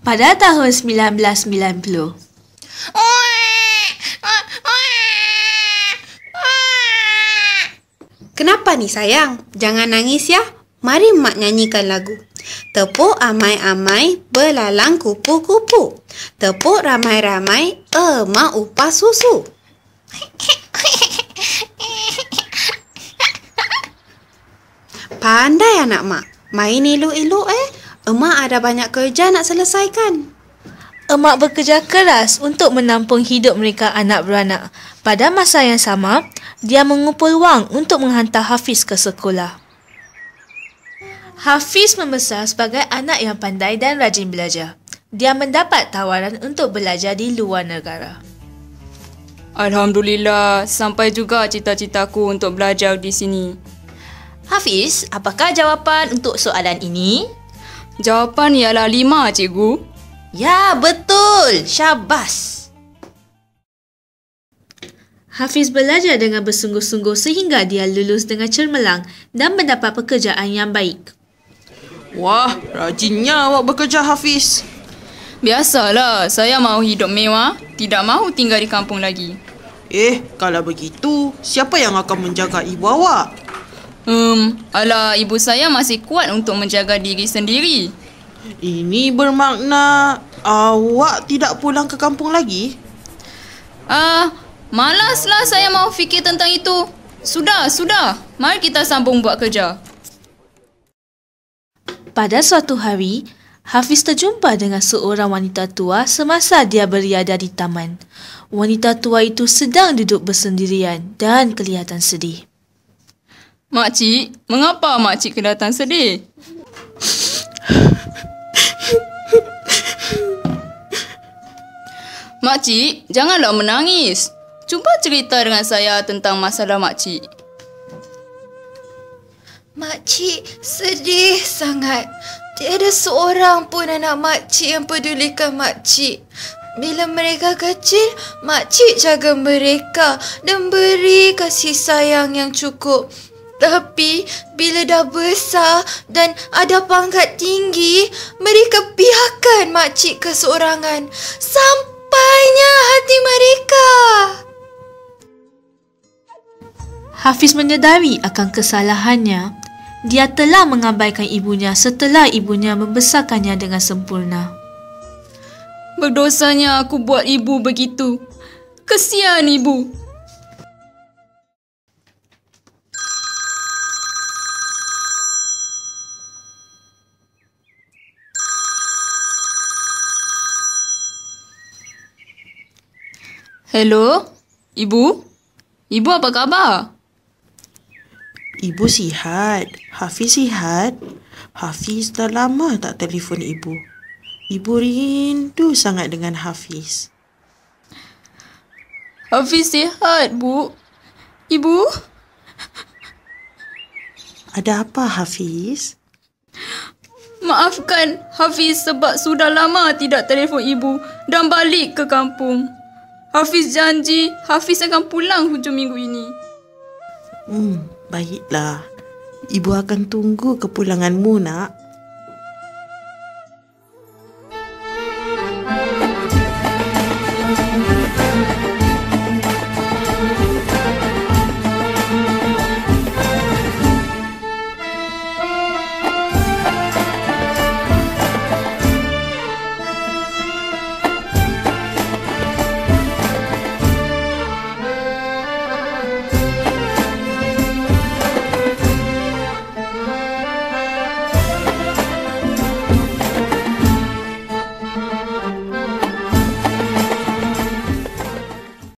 Pada tahun 1990, Kenapa ni sayang? Jangan nangis ya. Mari mak nyanyikan lagu. Tepuk amai-amai, belalang kupu-kupu. Tepuk ramai-ramai, emak upas susu. Pandai anak mak. Main elok-elok Emak ada banyak kerja nak selesaikan. emak bekerja keras untuk menampung hidup mereka anak beranak. Pada masa yang sama, dia mengumpul wang untuk menghantar Hafiz ke sekolah. Hafiz membesar sebagai anak yang pandai dan rajin belajar. Dia mendapat tawaran untuk belajar di luar negara. Alhamdulillah, sampai juga cita-citaku untuk belajar di sini. Hafiz, apakah jawapan untuk soalan ini? Jawapan ialah 5, cikgu. Ya, betul. Syabas. Hafiz belajar dengan bersungguh-sungguh sehingga dia lulus dengan cemerlang dan mendapat pekerjaan yang baik. Wah, rajinnya awak bekerja, Hafiz. Biasalah, saya mahu hidup mewah, tidak mahu tinggal di kampung lagi. Kalau begitu, siapa yang akan menjaga ibu awak? Alah, ibu saya masih kuat untuk menjaga diri sendiri. Ini bermakna awak tidak pulang ke kampung lagi? Malaslah saya mahu fikir tentang itu. Sudah. Mari kita sambung buat kerja. Pada suatu hari, Hafiz terjumpa dengan seorang wanita tua semasa dia berada di taman. Wanita tua itu sedang duduk bersendirian dan kelihatan sedih. Makcik, mengapa makcik kelihatan sedih? Makcik, janganlah menangis. Cuba cerita dengan saya tentang masalah makcik. Makcik sedih sangat. Tiada seorang pun anak makcik yang pedulikan makcik. Bila mereka kecil, makcik jaga mereka dan beri kasih sayang yang cukup. Tapi bila dah besar dan ada pangkat tinggi, mereka biarkan makcik keseorangan. Sampainya hati mereka. Hafiz menyedari akan kesalahannya. Dia telah mengabaikan ibunya setelah ibunya membesarkannya dengan sempurna. Berdosanya aku buat ibu begitu. Kesian ibu. Hello, ibu? Ibu apa khabar? Ibu sihat. Hafiz sihat. Hafiz dah lama tak telefon ibu. Ibu rindu sangat dengan Hafiz. Hafiz sihat, Bu. Ibu? Ada apa, Hafiz? Maafkan Hafiz sebab sudah lama tidak telefon ibu dan balik ke kampung. Hafiz janji Hafiz akan pulang hujung minggu ini. Baiklah. Ibu akan tunggu kepulanganmu, nak.